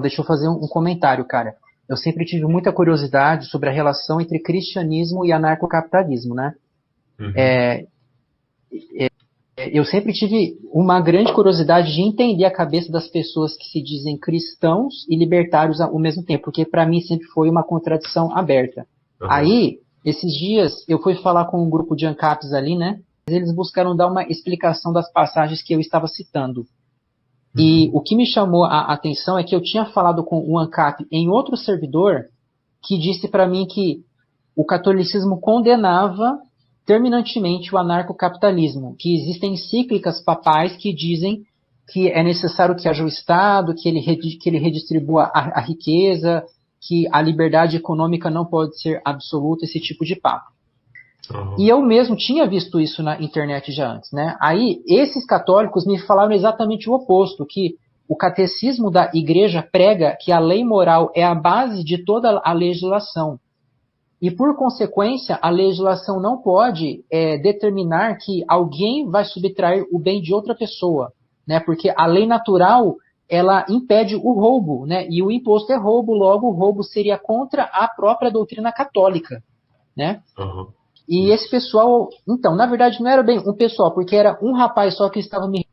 deixa eu fazer um comentário, cara. Eu sempre tive muita curiosidade sobre a relação entre cristianismo e anarcocapitalismo, né? Uhum. Eu sempre tive uma grande curiosidade de entender a cabeça das pessoas que se dizem cristãos e libertários ao mesmo tempo, porque para mim sempre foi uma contradição aberta. Aham. Aí, esses dias, eu fui falar com um grupo de ANCAPs ali, né? Eles buscaram dar uma explicação das passagens que eu estava citando. E Uhum. o que me chamou a atenção é que eu tinha falado com o ANCAP em outro servidor que disse para mim que o catolicismo condenava terminantemente o anarcocapitalismo, que existem encíclicas papais que dizem que é necessário que haja o Estado, que ele redistribua a riqueza, que a liberdade econômica não pode ser absoluta, esse tipo de papo. E Aham. eu mesmo tinha visto isso na internet já antes, né? Aí esses católicos me falaram exatamente o oposto, que o catecismo da igreja prega que a lei moral é a base de toda a legislação. E, por consequência, a legislação não pode determinar que alguém vai subtrair o bem de outra pessoa, né? Porque a lei natural ela impede o roubo, né? E o imposto é roubo, logo o roubo seria contra a própria doutrina católica, né? Aham. E esse Isso. pessoal, então, na verdade não era bem um pessoal, porque era um rapaz só que estava me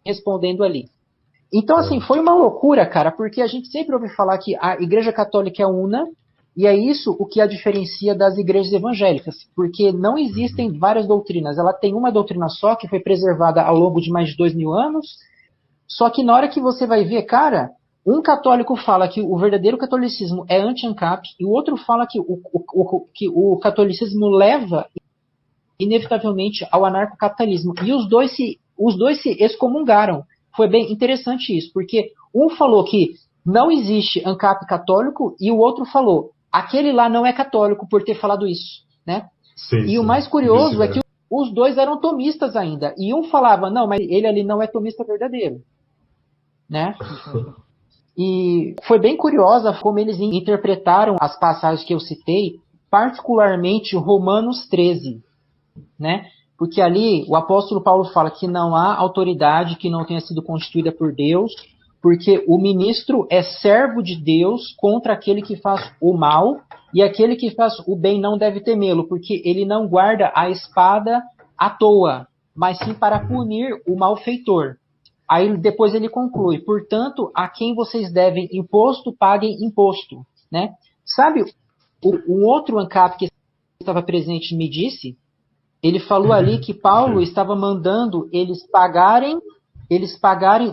respondendo ali. Então, assim, É. foi uma loucura, cara, porque a gente sempre ouve falar que a Igreja Católica é una, e é isso o que a diferencia das igrejas evangélicas, porque não Uhum. existem várias doutrinas. Ela tem uma doutrina só, que foi preservada ao longo de mais de 2000 anos, só que na hora que você vai ver, cara, um católico fala que o verdadeiro catolicismo é anti-ANCAP, e o outro fala que o catolicismo leva inevitavelmente ao anarcocapitalismo. E os dois se excomungaram. Foi bem interessante isso, porque um falou que não existe ANCAP católico e o outro falou aquele lá não é católico por ter falado isso, né? Sim, E o sim. mais E curioso é que vice-versa. os dois eram tomistas ainda. E um falava, não, mas ele ali não é tomista verdadeiro, né? E foi bem curiosa como eles interpretaram as passagens que eu citei, particularmente Romanos 13, né? Porque ali o apóstolo Paulo fala que não há autoridade que não tenha sido constituída por Deus, porque o ministro é servo de Deus contra aquele que faz o mal, e aquele que faz o bem não deve temê-lo, porque ele não guarda a espada à toa, mas sim para Uhum. punir o malfeitor. Aí depois ele conclui, portanto, a quem vocês devem imposto, paguem imposto, né? Sabe, um outro ANCAP que estava presente me disse ele falou ali que Paulo Ok. estava mandando eles pagarem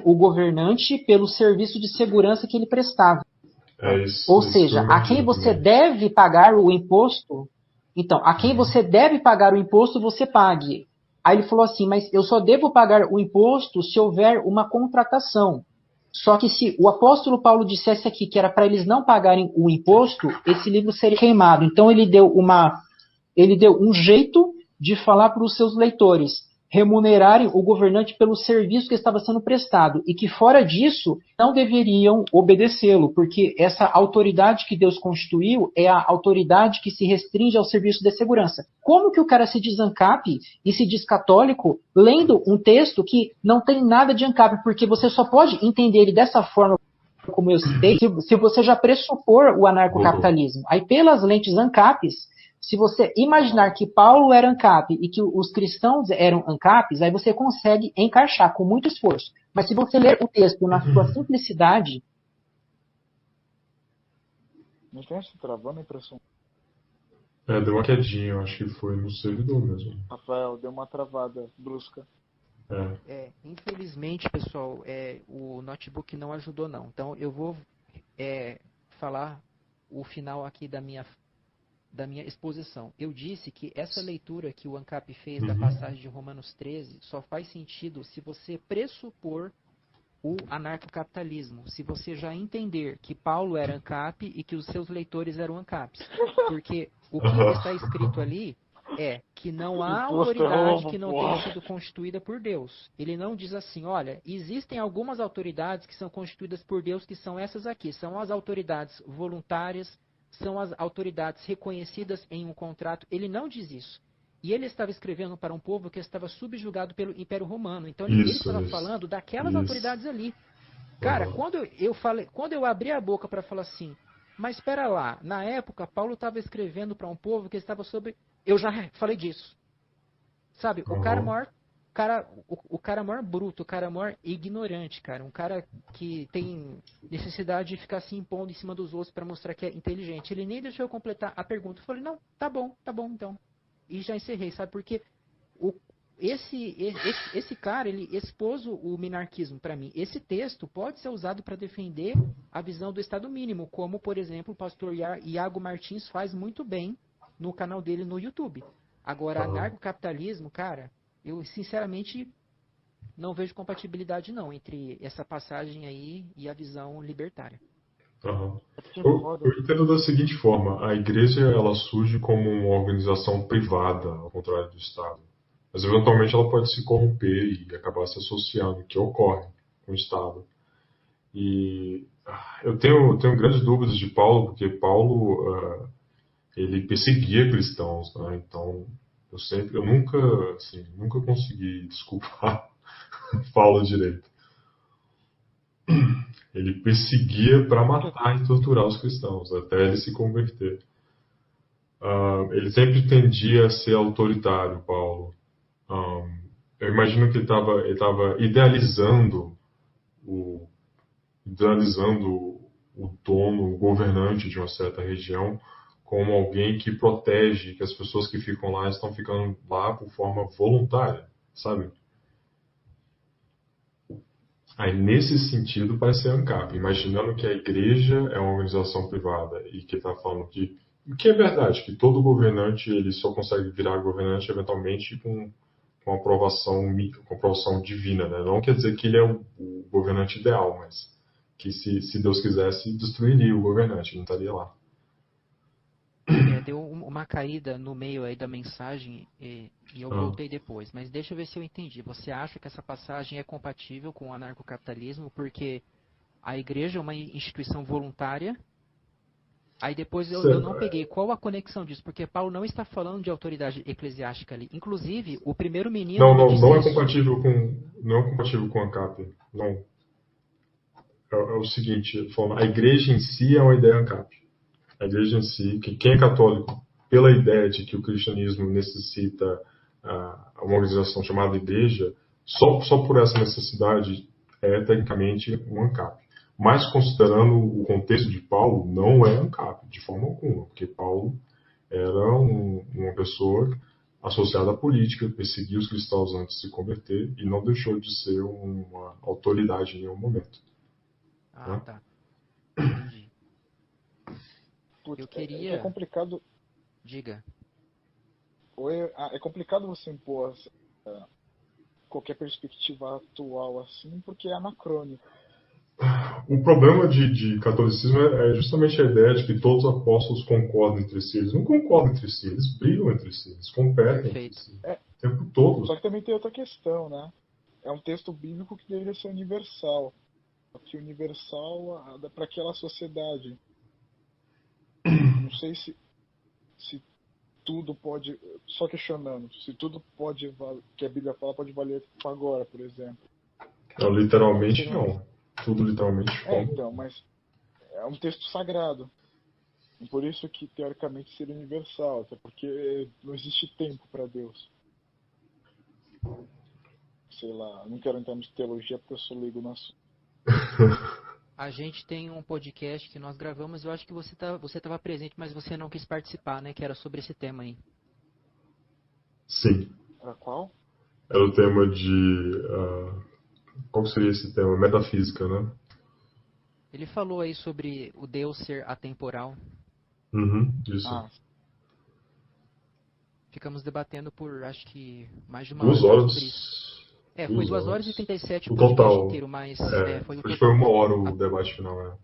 o governante pelo serviço de segurança que ele prestava. É Ou isso que eu seja, a quem imagino você também. deve pagar o imposto, então, a quem Uhum. você deve pagar o imposto, você pague. Aí ele falou assim, mas eu só devo pagar o imposto se houver uma contratação. Só que se o apóstolo Paulo dissesse aqui que era para eles não pagarem o imposto, esse livro seria queimado. Então ele deu um jeito de falar para os seus leitores remunerarem o governante pelo serviço que estava sendo prestado e que fora disso não deveriam obedecê-lo, porque essa autoridade que Deus constituiu é a autoridade que se restringe ao serviço de segurança. Como que o cara se diz ANCAP e se diz católico lendo um texto que não tem nada de ANCAP, porque você só pode entender ele dessa forma como eu citei, se você já pressupor o Bugou. anarcocapitalismo. Aí, pelas lentes ANCAPs, se você imaginar que Paulo era ANCAP e que os cristãos eram ANCAPs, aí você consegue encaixar com muito esforço. Mas se você ler o texto na sua simplicidade, Não tem se travando a impressão. É, deu uma quedinha, eu acho que foi no servidor mesmo. Rafael, deu uma travada brusca. É. infelizmente, pessoal, o notebook não ajudou não. Então eu vou falar o final aqui da minha exposição. Eu disse que essa leitura que o ANCAP fez da Uhum. passagem de Romanos 13 só faz sentido se você pressupor o anarcocapitalismo, se você já entender que Paulo era ANCAP e que os seus leitores eram ANCAPs. Porque o que está escrito Aham. ali é que não há Imposto é autoridade roubo, que não tenha porra. sido constituída por Deus. Ele não diz assim, olha, existem algumas autoridades que são constituídas por Deus, que são essas aqui, são as autoridades voluntárias, são as autoridades reconhecidas em um contrato. Ele não diz isso. E ele estava escrevendo para um povo que estava subjugado pelo Império Romano. Então ele Isso, estava isso. falando daquelas Isso. autoridades ali. Cara, Aham. quando eu abri a boca para falar assim, mas espera lá, na época Paulo estava escrevendo para um povo que estava sobre, eu já falei disso, sabe? Aham. O cara maior bruto, o cara maior ignorante, cara, um cara que tem necessidade de ficar se impondo em cima dos outros para mostrar que é inteligente. Ele nem deixou eu completar a pergunta. Eu falei, não, tá bom então. E já encerrei, sabe? Porque o, esse cara, ele expôs o minarquismo para mim. Esse texto pode ser usado para defender a visão do Estado mínimo, como, por exemplo, o pastor Iago Martins faz muito bem no canal dele no YouTube. Agora, Aham. anarcocapitalismo, cara, eu sinceramente não vejo compatibilidade não entre essa passagem aí e a visão libertária. Aham. É porque é Eu foda. entendo da seguinte forma: a igreja ela surge como uma organização privada, ao contrário do Estado. Mas eventualmente ela pode se corromper e acabar se associando, que ocorre com o Estado. E tenho grandes dúvidas de Paulo, porque Paulo ele perseguia cristãos, né? Então eu nunca, assim, nunca consegui desculpar Paulo direito. Ele perseguia para Porque, matar e torturar os cristãos, até ele se converter. Ele sempre tendia a ser autoritário, Paulo. Ah, eu imagino que ele tava o, idealizando o dono, o governante de uma certa região, como alguém que protege, que as pessoas que ficam lá estão ficando lá por forma voluntária, sabe? Aí, nesse sentido, parece ser ANCAP, imaginando que a igreja é uma organização privada e que está falando que, o que é verdade, que todo governante ele só consegue virar governante eventualmente com com aprovação divina, né? Não quer dizer que ele é o governante ideal, mas que se Deus quisesse, destruiria o governante, não estaria lá. Deu uma caída no meio aí da mensagem e eu Ah, voltei depois. Mas deixa eu ver se eu entendi. Você acha que essa passagem é compatível com o anarcocapitalismo porque a igreja é uma instituição voluntária? Aí depois eu não peguei qual a conexão disso, porque Paulo não está falando de autoridade eclesiástica ali. Inclusive, o primeiro menino me não disse é isso. compatível não é compatível com a ANCAP. Não. É o seguinte, falando, a igreja em si é uma ideia ANCAP. A igreja em si, que quem é católico, pela ideia de que o cristianismo necessita uma organização chamada igreja, só por essa necessidade é tecnicamente um ANCAP. Mas considerando o contexto de Paulo, não é ANCAP, de forma alguma, porque Paulo era uma pessoa associada à política, perseguia os cristãos antes de se converter e não deixou de ser uma autoridade em nenhum momento. Ah, Né? tá. Entendi. Eu putz, é que é queria. complicado. Diga. É complicado você impor qualquer perspectiva atual assim, porque é anacrônico. O problema de catolicismo é justamente a ideia de que todos os apóstolos concordam entre si. Eles não concordam entre si, eles brigam entre si, eles competem entre Perfeito. si. É, O tempo todo. só que também tem outra questão, né? É um texto bíblico que deveria ser universal. Que universal para aquela sociedade. Não sei se tudo pode. Só questionando, se tudo pode que a Bíblia fala pode valer agora, por exemplo. Não, Como literalmente seria um. não. Tudo literalmente como. Então, mas é um texto sagrado. E por isso que teoricamente seria universal, até porque não existe tempo para Deus. Sei lá, não quero entrar em teologia porque eu sou leigo no assunto. A gente tem um podcast que nós gravamos, eu acho que você estava presente, mas você não quis participar, né? Que era sobre esse tema aí. Sim. Para qual? Era o tema de. Qual seria esse tema? Metafísica, né? Ele falou aí sobre o Deus ser atemporal. Uhum, isso. Ah, Ficamos debatendo por acho que mais de uma hora Duas já sobre isso. horas. Foi 2 2 horas e horas. 37 o O podcast total. inteiro, mas foi o Acho que foi total. 1 hora o debate final, né?